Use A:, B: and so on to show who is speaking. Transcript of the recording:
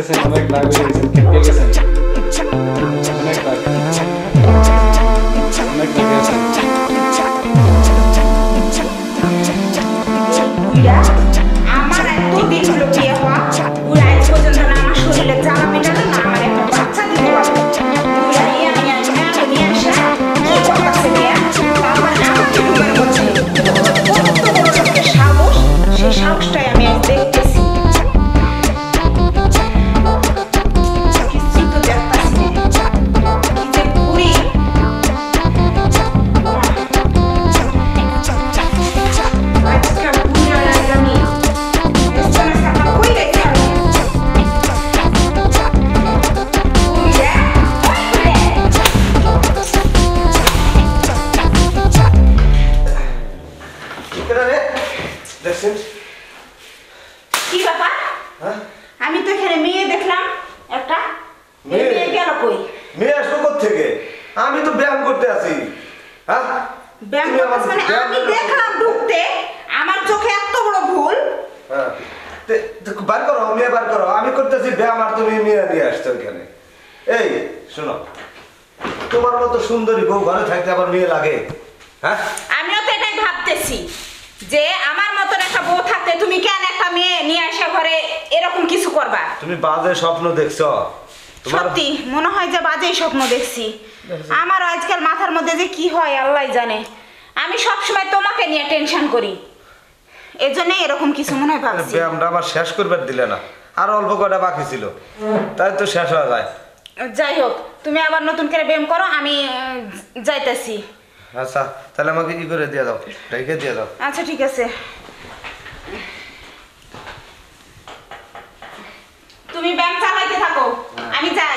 A: দেখতেছেন অনেক লাভ হয়ে গেছেন, খেপে গেছেন, অনেক লাভ, অনেক লাভ গেছেন।
B: আমার এত দিন হলো বিয়ে হওয়া, ওই আজ পর্যন্ত না আমার শরীরে জ্বালা মেটালো না আমার একটা বাচ্চা দিতে পারলো। ওরা নিয়ে আমি নিয়ে আসা কি করতেছে বিয়ে, তারপর আমাকে ঢুকার মধ্যে কত বড় একটা সাহস, সেই সাহসটাই আমি আজ দেখতেছি। কিছুই তো দেখতাছি না, কি যে করি। আজকাল বুড়া আমি কি ব্যাপার? আমি তো এখানে মেয়ে দেখলাম একটা, মেয়ে গেল কই?
C: মেয়ে আসলো কোত্থেকে? আমি তো ব্যায়াম করতে আছি।
B: ব্যায়াম করতেছ মানে আমি দেখলাম ঢুকতে, আমার চোখে এত বড় ভুল।
C: বার করো, মেয়ে বার করো, আমি করতেছি ব্যায়াম আর তুমি মেয়ে নিয়ে আসছো এখানে। এই শোনো, তোমার মতো সুন্দরী বউ ঘরে থাকতে আবার মেয়ে লাগে? হ্যাঁ,
B: আমিও তো এটাই ভাবতেছি যে আমার মতন একটা বউ থাকতে তুমি কেন একটা মেয়ে নিয়ে আসে ঘরে এরকম কিছু করবা?
C: তুমি বাজে স্বপ্ন দেখছো।
B: সত্যি মনে হয় যে বাজেই স্বপ্ন দেখছি। আমার আজকাল মাথার মধ্যে যে কি হয় আল্লাহ জানে। আমি সব সময় তোমাকে নিয়ে টেনশন করি, এজন্যই এরকম কিছু মনে হয় ভাবছি।
C: ব্যায়ামটা আমার শেষ করবার দিলে না, আর অল্প কটা বাকি ছিল, তাই তো শেষ হয়ে যায়।
B: যাই হোক, তুমি আবার নতুন করে ব্যায়াম করো, আমি যাইতেছি।
C: আচ্ছা, তাহলে আমাকে কি করে দিয়ে দাও, রেখে দিয়ে দাও।
B: আচ্ছা ঠিক আছে, তুমি ব্যায়াম চালাইতে থাকো, আমি যাই।